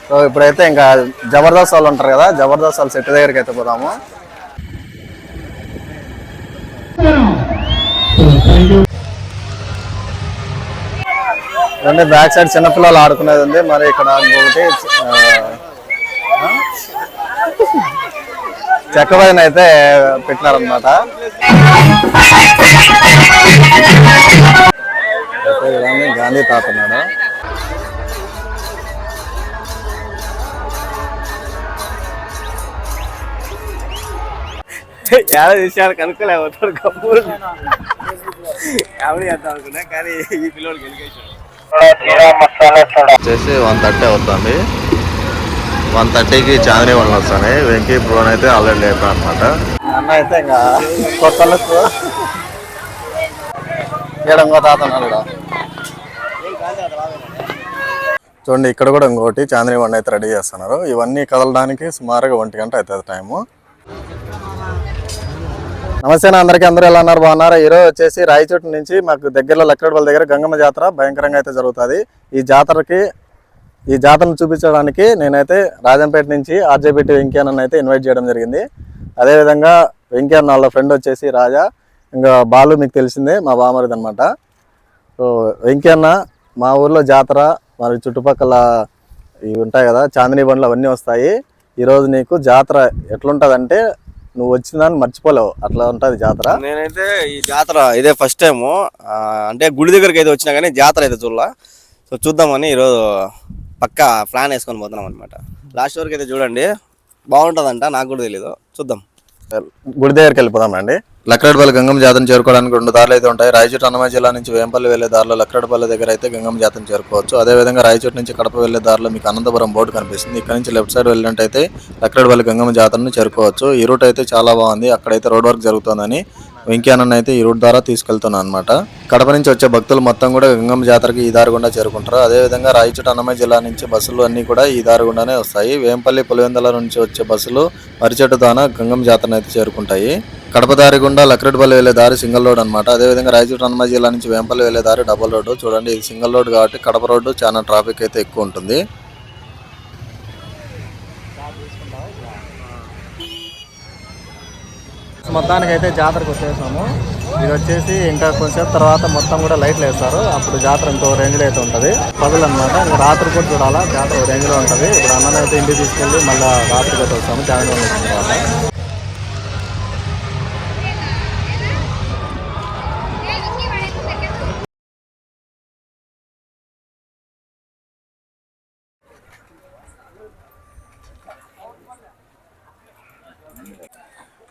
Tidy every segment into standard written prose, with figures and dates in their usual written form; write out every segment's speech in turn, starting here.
So ఇప్పుడైతే ఇంకా జబర్దస్త్ వాళ్ళు ఉంటారు కదా, జబర్దస్త్ వాళ్ళు సెట్ దగ్గరికి అయితే పోదాము. ఇవన్నీ బ్యాక్ సైడ్ చిన్నపిల్లలు ఆడుకునేది ఉంది. మరి ఇక్కడ ఇంకొకటి చెక్క పైన అయితే పెట్టినారనమాట. గాంధీ తాత ఉన్నాడు. ఎలా విషయాలు కనుక్కోలేకపోతాడు కబూర్ కామెడీ చేద్దాం అనుకున్నా, కానీ ఈ పిల్లలు గెలికేసాడు. వచ్చేసి 1:30 అవుతుంది. 1:30కి చాందినీ వాళ్ళు వస్తాయి. వెంకీ బ్రోన్ అయితే ఆల్రెడీ లేపారు అనమాట. అన్న అయితే ఇంకా కొత్తలకు ఇంకో తాత ఉన్నాడు. చూడండి ఇక్కడ కూడా ఇంకోటి చాందినీ బండి అయితే రెడీ చేస్తున్నారు. ఇవన్నీ కదలడానికి సుమారుగా 1 గంట అవుతుంది టైము. నమస్తే అందరికీ, అందరూ ఎలా ఉన్నారు? బాగున్నారా? ఈరోజు వచ్చేసి రాయచోటి నుంచి మాకు దగ్గరలో లక్కడపల్లి దగ్గర గంగమ్మ జాతర భయంకరంగా అయితే జరుగుతుంది. ఈ జాతరను చూపించడానికి నేనైతే రాజంపేట నుంచి ఆర్జేబీటీ వెంకీ అన్న అయితే ఇన్వైట్ చేయడం జరిగింది. అదేవిధంగా వెంకీ అన్న వాళ్ళ ఫ్రెండ్ వచ్చేసి రాజా, ఇంకా బాలు మీకు తెలిసిందే మా బామరిది అనమాట. సో వెంకీ అన్న మా ఊర్లో జాతర మరి చుట్టుపక్కల ఇవి ఉంటాయి కదా, చాందినీ బండ్లు అవన్నీ వస్తాయి. ఈరోజు నీకు జాతర ఎట్లుంటుందంటే నువ్వు వచ్చిందని మర్చిపోలేవు, అట్లా ఉంటుంది జాతర. నేనైతే ఈ జాతర ఇదే ఫస్ట్ టైము, అంటే గుడి దగ్గరికి అయితే వచ్చినా కానీ జాతర అయితే చూడాల. సో చూద్దామని ఈరోజు పక్కా ప్లాన్ వేసుకొని పోతున్నాం అనమాట. లాస్ట్ వరకు అయితే చూడండి, బాగుంటుందంట, నాకు కూడా తెలీదు, చూద్దాం. గుడి దగ్గరికి వెళ్ళిపోదాం అండి. లక్కడపల్లి గంగమ్మ జాతరను చేరుకోవడానికి 2 దారులు అయితే ఉంటాయి. రాయచోటి అన్నమయ్య జిల్లా నుంచి వేంపల్లి వెళ్లే దారిలో లక్కడపల్లి దగ్గర అయితే గంగమ్మ జాతరను చేరుకోవచ్చు. అదేవిధంగా రాయచోటి నుంచి కడప వెళ్లే దారిలో మీకు అనంతపురం బోర్డు కనిపిస్తుంది. ఇక్కడ నుంచి లెఫ్ట్ సైడ్ వెళ్ళినట్టయితే లక్కడపల్లి గంగమ్మ జాతరను చేరుకోవచ్చు. ఈ రూట్ అయితే చాలా బాగుంది. అక్కడైతే రోడ్ వర్క్ జరుగుతుందని వెంకీ అన్న అయితే ఈ రూట్ ద్వారా తీసుకెళ్తున్నాను అనమాట. కడప నుంచి వచ్చే భక్తులు మొత్తం కూడా గంగమ్మ జాతరకి ఈ దారి గుండా చేరుకుంటారు. అదేవిధంగా రాయచోటి అన్నమయ్య జిల్లా నుంచి బస్సులు అన్ని కూడా ఈ దారి గుండానే వస్తాయి. వేంపల్లి పులివెందుల నుంచి వచ్చే బస్సులు మరిచెట్టు దాన గంగమ్మ జాతరను అయితే చేరుకుంటాయి. కడప దారి గుండా లక్కడపల్లి వెళ్లే దారి సింగిల్ రోడ్ అనమాట. అదేవిధంగా రాయచోటి అన్నమయ్య జిల్లా నుంచి వేంపల్లి వెళ్లే దారి డబుల్ రోడ్డు. చూడండి ఇది సింగిల్ రోడ్ కాబట్టి కడప రోడ్డు చాలా ట్రాఫిక్ అయితే ఎక్కువ ఉంటుంది. మొత్తానికి అయితే జాతరకు వచ్చేసాము. ఇది వచ్చేసి ఇంకా కొంచెం తర్వాత మొత్తం కూడా లైట్లు వేస్తారు. అప్పుడు జాతర ఇంకో రేంజ్లో అయితే ఉంటుంది. పదులు అనమాట. ఇంకా రాత్రి కూడా చూడాలా, జాతర రేంజ్లో ఉంటుంది. ఇప్పుడు అన్నను అయితే ఇంటికి తీసుకెళ్ళి మళ్ళీ రాత్రికి అయితే వస్తాము జాయిన్ వచ్చిన తర్వాత.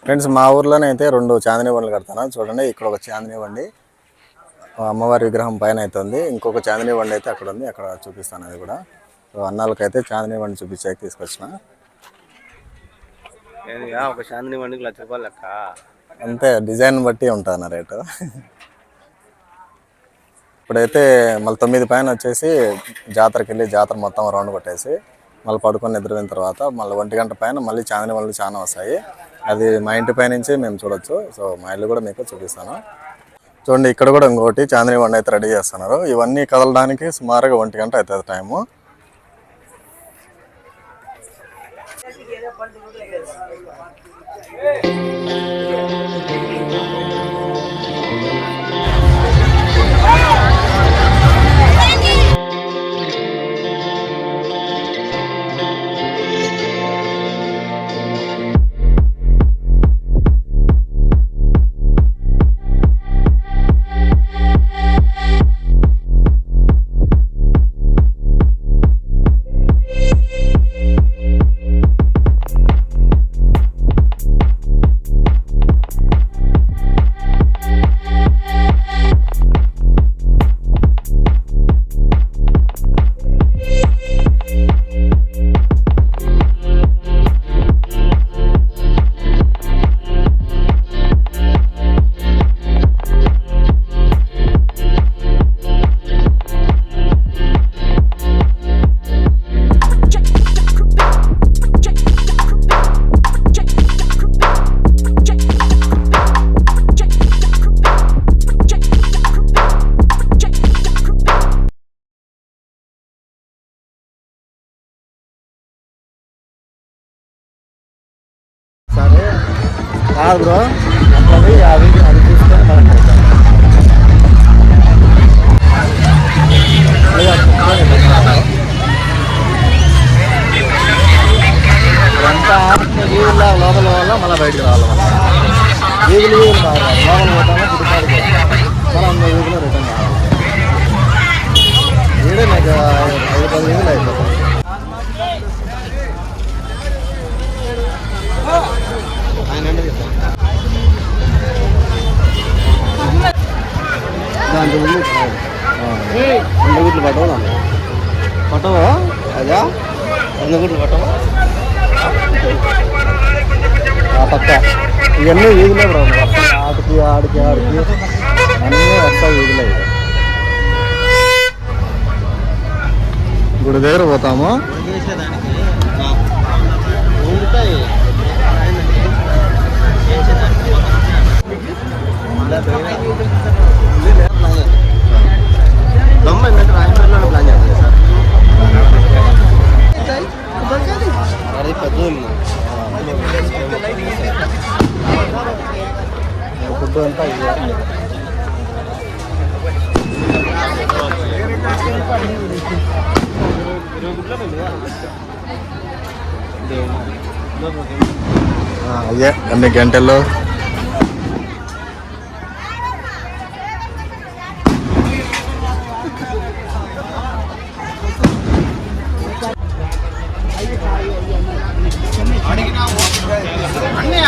ఫ్రెండ్స్, మా ఊర్లోనే అయితే 2 చాందినీ బండ్లు కడతాను. చూడండి ఇక్కడ ఒక చాందినీ బండి అమ్మవారి విగ్రహం పైన అయితే ఉంది. ఇంకొక చాందినీ బండి అయితే అక్కడ ఉంది, అక్కడ చూపిస్తాను. అది కూడా అన్నాళ్ళకైతే చాందినీ బండి చూపించాక తీసుకొచ్చిన. ఒక చాందినీ బండికి ₹1,00,000 లెక్క. అంతే, డిజైన్ బట్టి ఉంటుంది రేటు. ఇప్పుడైతే మళ్ళీ 9 పైన వచ్చేసి జాతరకి వెళ్ళి జాతర మొత్తం రౌండ్ కొట్టేసి మళ్ళీ పడుకొని నిద్రపోయిన తర్వాత మళ్ళీ 1 గంట పైన మళ్ళీ చాందినీ బండ్లు చాలా వస్తాయి. అది మా ఇంటి పై నుంచి మేము చూడొచ్చు. సో మా ఇల్లు కూడా మీకు చూపిస్తాను. చూడండి ఇక్కడ కూడా ఇంకోటి చాందినీ బండి అయితే రెడీ చేస్తున్నారు. ఇవన్నీ కదలడానికి సుమారుగా 1 గంట అవుతుంది టైము. కాదు బ్రో, అవి చూసుకొని మనం ఇదంతా వీధుల్లో లోపల వల్ల మళ్ళీ బయటకు రావాలి. వీధులు కావాలి, లోపల పోతామో గుడికాడికి మళ్ళీ వీధిలో రిటర్న్ కావాలి. వీడే నాకు 5-10 వీధులు అయిపోతాయి. దాంట్లో గుట్లు పట్టవు పట్టవు అదా 2 గుట్లు పట్టవు ఆ పక్క ఇవన్నీ వీధులే బ్రో. ఆడికి ఆడికి ఆడికి అన్నీ వస్తాయి వీధులే. గుడి దగ్గర పోతాము. దమ్మ ఏంటంటే రాజమండ్రిలోనే ప్లాన్ చేస్తాను సార్. అది పెద్ద ఫుడ్ అంతా అయ్యే అన్ని గంటల్లో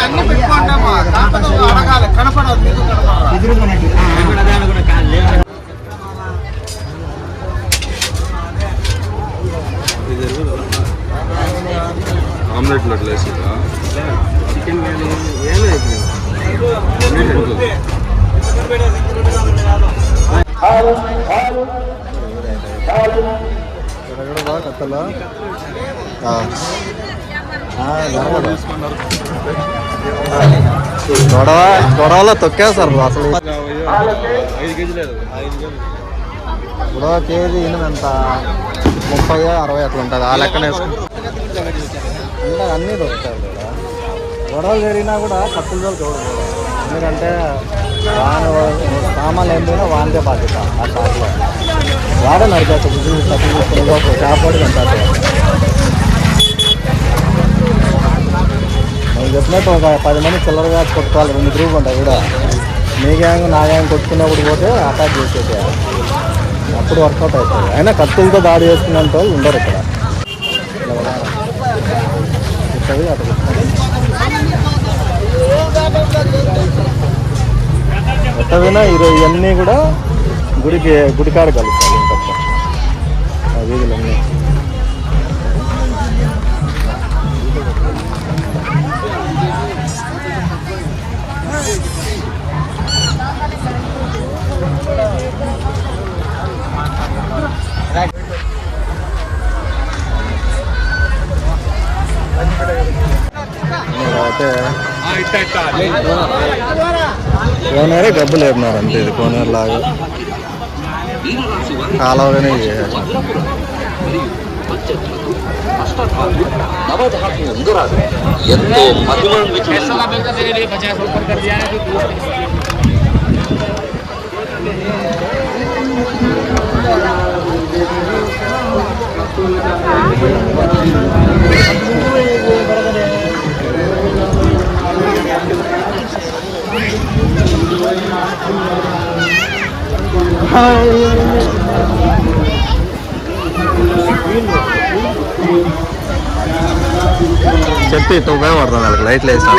అన్ని పెట్టుకుంటామా అడగాలి కనపడదు. ఆమ్లెట్లు అట్లా వేసిందా చికెన్ కత్తలో గొడవలో తొక్కేస్తారు అసలు. 5 కేజీలు గొడవ కేజీ ఎంత 30-60 అట్లా ఉంటుంది. ఆ లెక్కన వేసుకుంటాం. అన్నీ దొరుకుతాయి కూడా. గొడవలు జరిగినా కూడా కత్తుల జోలు చూడకూడదు. ఎందుకంటే సామాన్లు ఏం పోయినా వానికే బాధ్యత. ఆ షాప్లో వాడే నడిపేస్తాడు. కత్తులు తీసుకుని షాప్ కూడా కంటాడు. నేను చెప్పినట్టు ఒక 10 మంది చిల్లరగా కొట్టుకోవాలి. 2 గ్రూప్ ఉంటాయి కూడా. మీ గ్యాంగ్ నా గ్యాంగ్ కొట్టుకున్నప్పుడు పోతే అటాక్ చేసేది. అప్పుడు వర్కౌట్ అవుతుంది. అయినా కత్తులతో దాడి చేసుకున్నంత వాళ్ళు ఉండరు ఇక్కడ. ఎట్టవినా ఇవన్నీ కూడా గుడికాడ కలుస్తాయి. ఇంకొక వీధులన్నీ కోనేరే గబ్బులు వేపినారు అంతే. ఇది కోనేరు లాగా కాలువగానే చెప్తే ఇట్లా ఉపయోగపడుతుంది. వాళ్ళకి లైట్లు వేసినా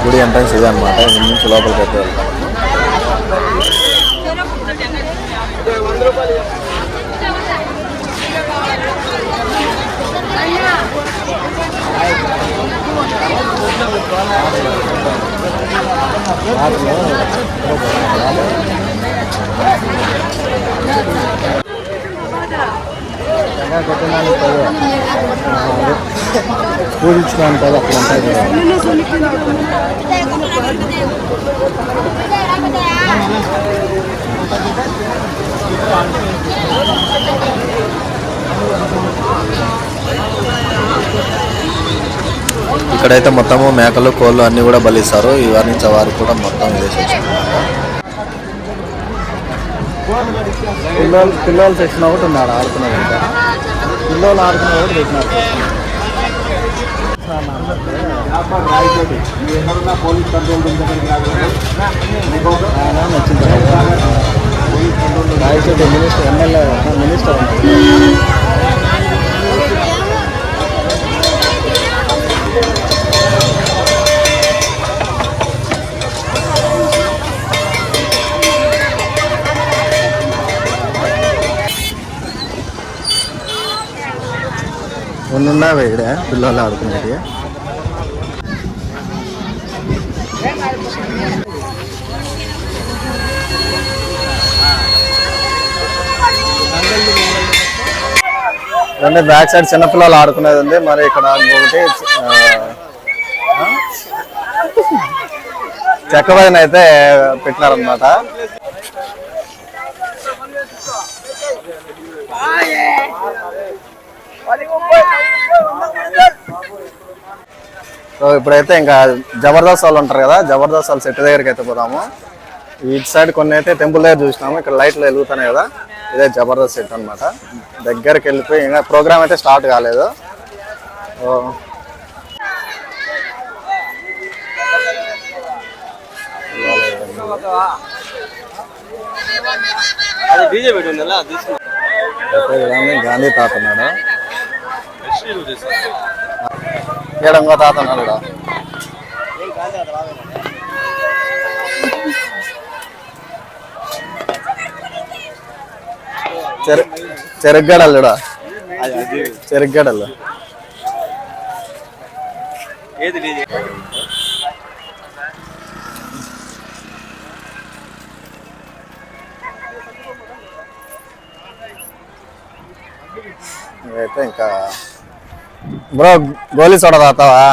గుడి ఎంట్రన్స్ ఇదే అనమాట. ఇంటి నుంచి లోపలికి అయితే పూజించడానికి అట్లా ఇక్కడైతే మొత్తము మేకలు కోళ్ళు అన్ని కూడా బలిస్తారు. ఇవన్నీ వారు కూడా మొత్తం పిల్లలు సెక్షన్ ఒకటి ఉన్నాడు ఆడుకున్నాడు. పిల్లలు ఆడుకున్న ఒకటి పెట్టినారు. Police control Rayachoti minister MLA minister ఉన్నావే ఇక్కడ పిల్లలు ఆడుకునేది. అంటే బ్యాక్ సైడ్ చిన్నపిల్లలు ఆడుకునేది ఉంది. మరి ఇక్కడ ఇంకొకటి చెక్క పైన అయితే పెట్టినారనమాట. సో ఇప్పుడైతే ఇంకా జబర్దస్త్ వాళ్ళు ఉంటారు కదా, జబర్దస్త్ వాళ్ళు సెట్ దగ్గరికి అయితే పోదాము. ఇటు సైడ్ కొన్ని అయితే టెంపుల్ దగ్గర చూసినాము. ఇక్కడ లైట్లు వెలుగుతున్నాయి కదా, ఇదే జబర్దస్త్ సెట్ అనమాట. దగ్గరికి వెళ్ళిపోయి ఇంకా ప్రోగ్రామ్ అయితే స్టార్ట్ కాలేదు. గాంధీ తాత ఉన్నాడు, ఇక్కడ ఇంకో తాత ఉన్నాడు. చెరుగడలు చెరుగడలు అయితే ఇంకా బ్రో గోలీ సోడా తాతావా?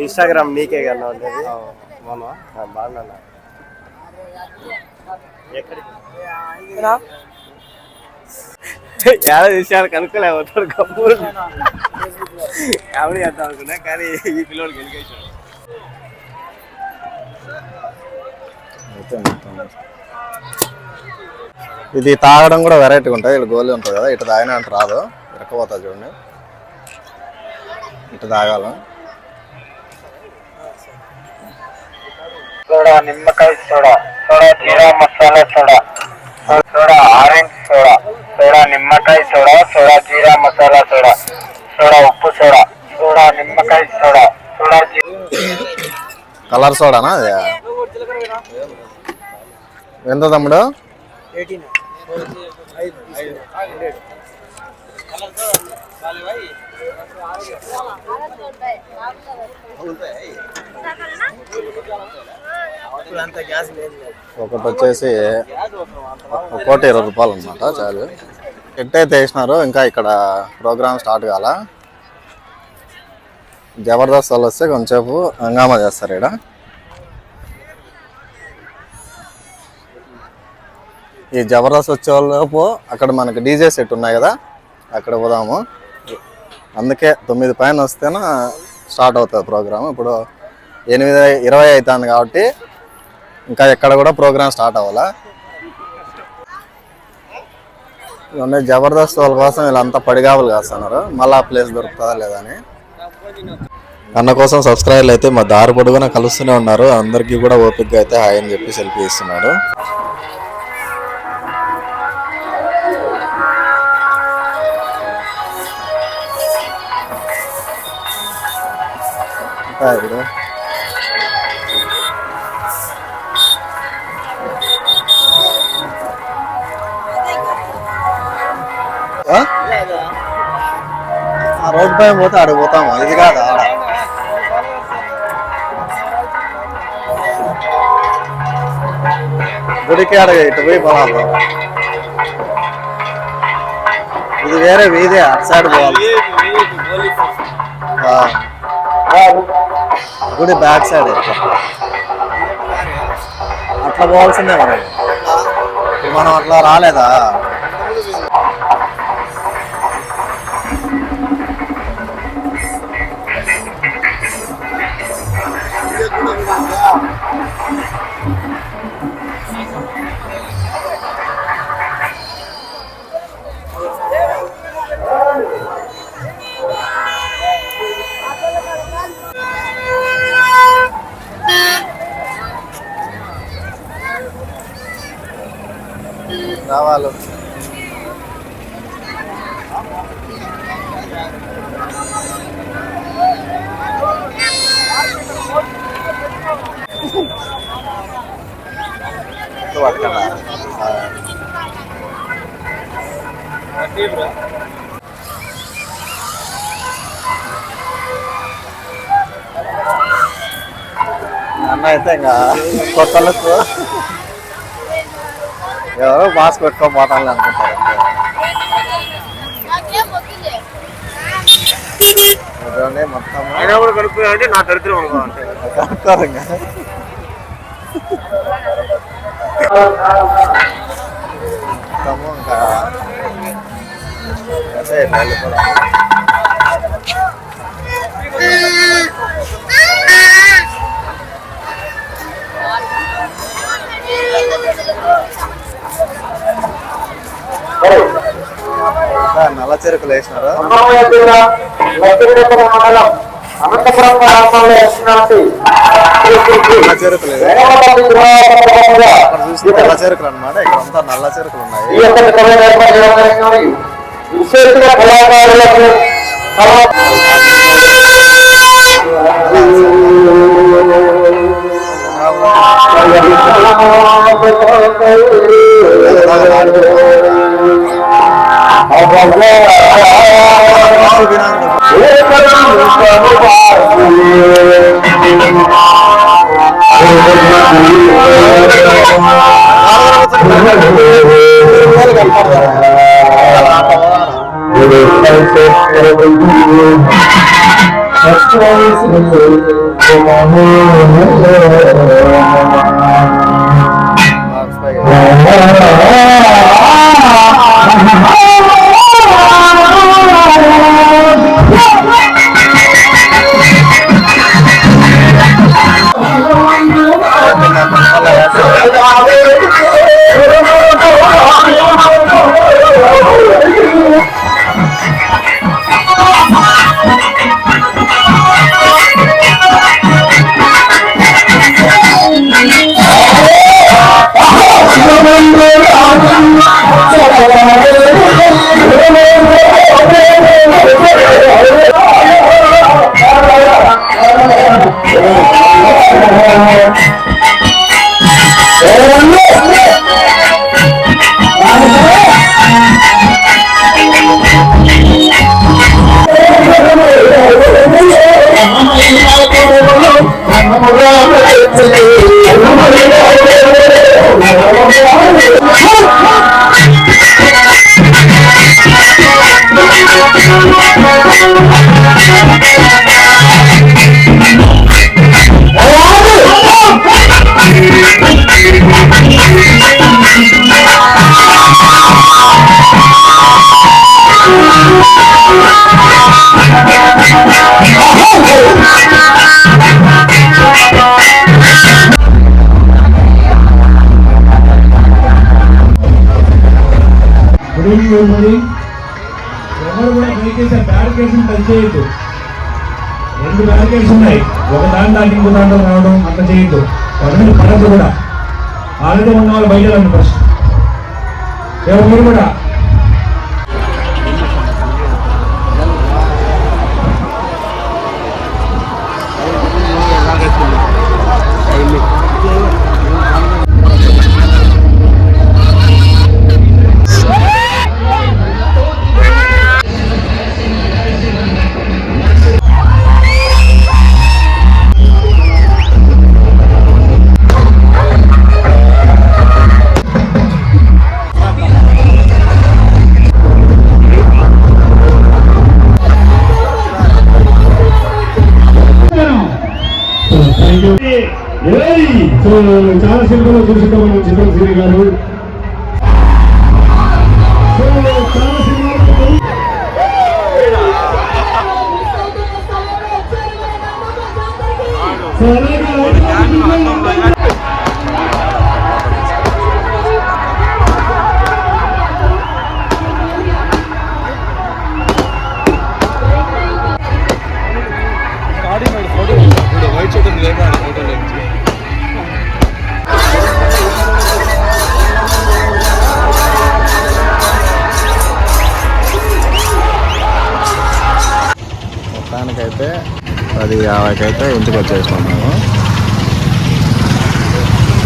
ఇన్స్టాగ్రామ్ నీకే కదా ఉండేది. బాగున్నా ఎలా విషయాలు కనుక్కోలేకపోతాడు. కపూర్ కామెడీ చేద్దాం అనుకున్నా కానీ ఈ పిల్లోడికి గెలికేసాడు. ఇది తాగడం కూడా వెరైటీగా ఉంటుంది. ఇక్కడ గోలీ ఉంటుంది కదా, ఇటు తాగినా అంటే రాదు, ఇరకపోతుంది చూడండి. ఇటు తాగాల సోడా, నిమ్మకాయ సోడా, సోడా జీరా masala soda, soda orange soda, soda నిమ్మకాయ సోడా, సోడా జీరా మసాలా సోడా, సోడా ఉప్పు సోడా, సోడా నిమ్మకాయ సోడా, సోడా కలర్ సోడానా అది? ఎంత తమ్ముడు? ఒకటి వచ్చేసి 1,20,000 అనమాట చాలు. ఎట్టయితే వేసినారు, ఇంకా ఇక్కడ ప్రోగ్రామ్ స్టార్ట్ కాల. జబర్దస్త్ వాళ్ళు వస్తే కొంచెంసేపు హంగామా చేస్తారు. ఇక్కడ ఈ జబర్దస్త్ వచ్చేలోపు అక్కడ మనకి డీజే సెట్ ఉన్నాయి కదా, అక్కడ పోదాము. అందుకే 9 పైన వస్తేనే స్టార్ట్ అవుతుంది ప్రోగ్రామ్. ఇప్పుడు 8:20 అవుతుంది కాబట్టి ఇంకా ఎక్కడ కూడా ప్రోగ్రామ్ స్టార్ట్ అవ్వాలా. ఇవన్నీ జబర్దస్త్ వాళ్ళ కోసం వీళ్ళంతా పడిగాపులు కాస్తున్నారు, మళ్ళీ ప్లేస్ దొరుకుతుందా లేదా అని. అన్న కోసం సబ్స్క్రైబర్లు అయితే మా దారి పొడుగున కలుస్తూనే ఉన్నారు. అందరికీ కూడా ఓపికగా అయితే హాయ్ అని చెప్పి సెల్ఫీ ఇస్తున్నాడు. ఇప్పుడు ఆ రోడ్డు పైన పోతే ఆడికి పోతాము, ఇది కాదు ఆడ. గుడికి ఆడ ఇటు పోయి పోవాలి. ఇది వేరే వీధి, అటు సైడ్ పోవాలి. గుడి బ్యాక్ సైడ్ అట్లా పోవాల్సిందే మనం. మనం అట్లా రాలేదా? రావాలి. అన్న అయితే ఇంకా కొత్తలకు ఎవరో మాస్క్ పెట్టుకోపోతాను అనుకుంటారు. మొత్తం కనుక్కుంటే నా దరిద్రం అనుకోవాలి. కనుక్కోరు ఇంకా. మొత్తము ఇంకా అంటే వెళ్ళిపోవడం. నల్ల చెరుకులు వేసినారు. అనంతపురం గ్రామంలో వేసినటువంటి నల్ల చెరుకులు అక్కడ చూస్తే నల్ల చెరుకులు అనమాట. ఇక్కడ అంతా నల్ల చెరుకులు ఉన్నాయి. ఈ యొక్క విశేషంగా కళాకారులకు ఎవరు కూడా దయచేసి బ్యారికేడ్స్ టచ్ చేయొద్దు. 2 బ్యారికేడ్స్ ఉన్నాయి, ఒక దాని దాటి ఇంకో దాంట్లో రావడం అంత చేయొద్దు. పదవి పడద్దు కూడా. ఆల్రెడీ ఉన్న వాళ్ళు బయట రండి ఫస్ట్. మీరు కూడా సో చాలా సినిమాలో చూసింటాం మనం చిత్రశ్రీ గారు. సో చాలా సినిమాలు సో అలాగే వైట్ షర్ట్ లేదా ఫోటోలో మొత్తానికైతే 10:50 ఇంటికి వచ్చేసుకున్నాము.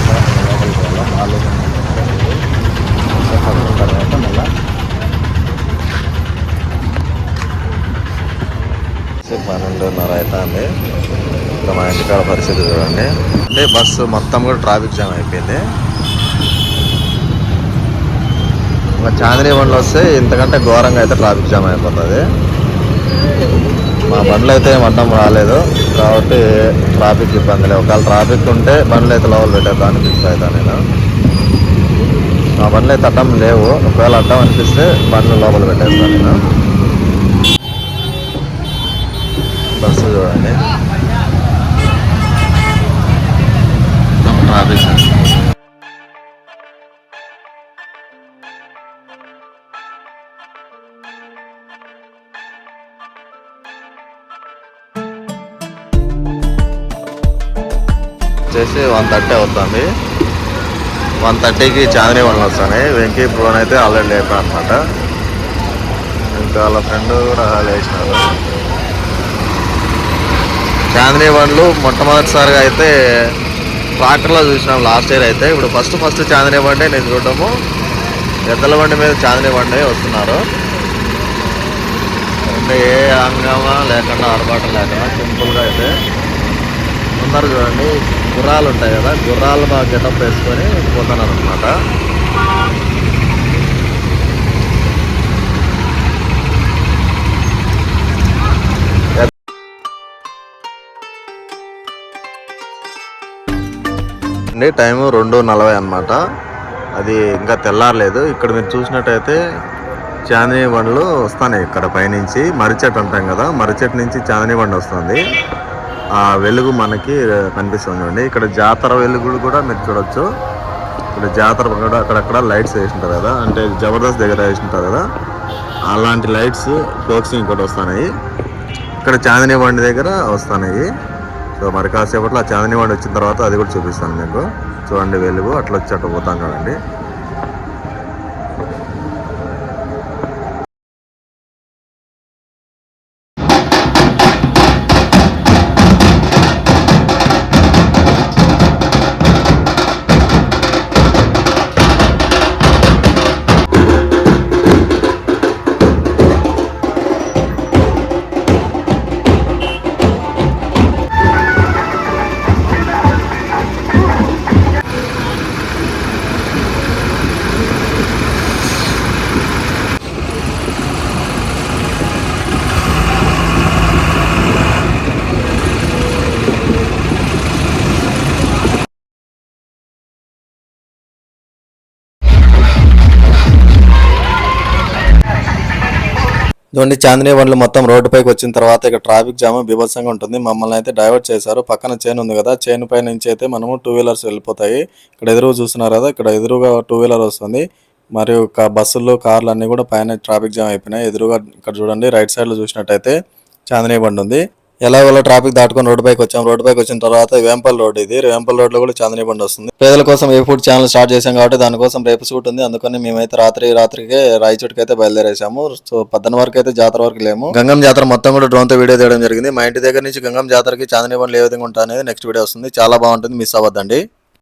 తర్వాత మళ్ళీ 12:30 అవుతుంది. ఇక్కడ మా ఇంటికాడ పరిస్థితి చూడండి. అంటే బస్సు మొత్తం కూడా ట్రాఫిక్ జామ్ అయిపోయింది. ఇంకా చాందినీ బండ్లు వస్తే ఇంతకంటే ఘోరంగా అయితే ట్రాఫిక్ జామ్ అయిపోతుంది. మా బండ్లు అయితే అడ్డం రాలేదు కాబట్టి ట్రాఫిక్ ఇబ్బంది లేదు. ఒకవేళ ట్రాఫిక్ ఉంటే బండ్లు అయితే లోపల పెట్టేద్దామని ఫిక్స్ అవుతాను నేను. మా బండ్లు అయితే అడ్డం లేవు. ఒకవేళ అడ్డం అనిపిస్తే బండ్లు లోపల పెట్టేస్తాను నేను. బస్సు చూడండి ట్రాఫిక్ వచ్చేసి 1:30 అవుతుంది. 1:30కి చాందినీ బండ్లు వస్తాయి. వెంకీ బ్రోన్ అయితే ఆల్రెడీ లేపాను అనమాట. ఇంకా వాళ్ళ ఫ్రెండ్ కూడా లేచినారు. చాందినీ బండ్లు మొట్టమొదటిసారిగా అయితే ట్రాక్టర్లో చూసినాం లాస్ట్ ఇయర్ అయితే. ఇప్పుడు ఫస్ట్ చాందినీ బండి నేను చూడటము ఎద్దల బండి మీద చాందినీ బండి వస్తున్నారు. అంటే ఏ హంగామా లేకుండా ఆర్భాటం లేకుండా సింపుల్గా అయితే అందరు చూడండి. గుర్రాలు ఉంటాయి కదా, గుర్రాలు బాగా గెటప్ వేసుకొని పోతున్నారు అనమాట. టైము 2:40 అనమాట. అది ఇంకా తెల్లారలేదు. ఇక్కడ మీరు చూసినట్టయితే చాందినీ బండ్లు వస్తున్నాయి. ఇక్కడ పైనుంచి మర్రిచెట్టు అంటాం కదా, మర్రిచెట్టు నుంచి చాందినీ బండి వస్తుంది. ఆ వెలుగు మనకి కనిపిస్తుంది అండి. ఇక్కడ జాతర వెలుగులు కూడా మీరు చూడొచ్చు. ఇక్కడ జాతర కూడా అక్కడక్కడ లైట్స్ వేసింటారు కదా, అంటే జబర్దస్త్ దగ్గర వేసింటారు కదా, అలాంటి లైట్స్ ఫోక్సింగ్ కూడా వస్తున్నాయి. ఇక్కడ చాందినీ బండి దగ్గర వస్తున్నాయి. సో మరి కాసేపట్లో ఆ చాందినీ బండి వచ్చిన తర్వాత అది కూడా చూపిస్తాను మీకు. చూడండి వెలుగు అట్లా వచ్చి అట్లా పోతాం కదండి. చూడండి చాందినీ బండ్లు మొత్తం రోడ్డుపైకి వచ్చిన తర్వాత ఇక్కడ ట్రాఫిక్ జామ్ బీభత్సంగా ఉంటుంది. మమ్మల్ని అయితే డైవర్ట్ చేశారు. పక్కన చైన్ ఉంది కదా, చైన్ పై నుంచి అయితే మనము 2 వీలర్స్ వెళ్ళిపోతాయి. ఇక్కడ ఎదురుగా చూస్తున్నారు కదా, ఇక్కడ ఎదురుగా 2 వీలర్ వస్తుంది. మరియు బస్సులు కార్లు అన్ని కూడా పైన ట్రాఫిక్ జామ్ అయిపోయినాయి. ఎదురుగా ఇక్కడ చూడండి రైట్ సైడ్ లో చూసినట్టయితే చాందినీ బండి ఉంది. ఎలాగోలా ట్రాఫిక్ దాటుకొని రోడ్డు పైకి వచ్చాం. రోడ్డు పైకి వచ్చిన తర్వాత వేంపల్ రోడ్, ఇది వేంపల్ రోడ్ లో కూడా చాందినీ బండి వస్తుంది. పేదల కోసం ఏ ఫుడ్ ఛానల్ స్టార్ట్ చేశాం కాబట్టి దానికోసం రేపు షూట్ ఉంది. అందుకని మేమైతే రాత్రికి రాయచోటికి అయితే బయలుదేరేసాము. సో 10 వరకు అయితే జాతర వరకు లేము. గంగం జాతర మొత్తం కూడా డ్రోన్ తో వీడియో తీయడం జరిగింది. మా ఇంటి దగ్గర నుంచి గంగం జాతరకి చాందినీ బండ్లు ఏ విధంగా ఉంటాయి అనేది నెక్స్ట్ వీడియో వస్తుంది. చాలా బాగుంటుంది, మిస్ అవ్వద్దండి.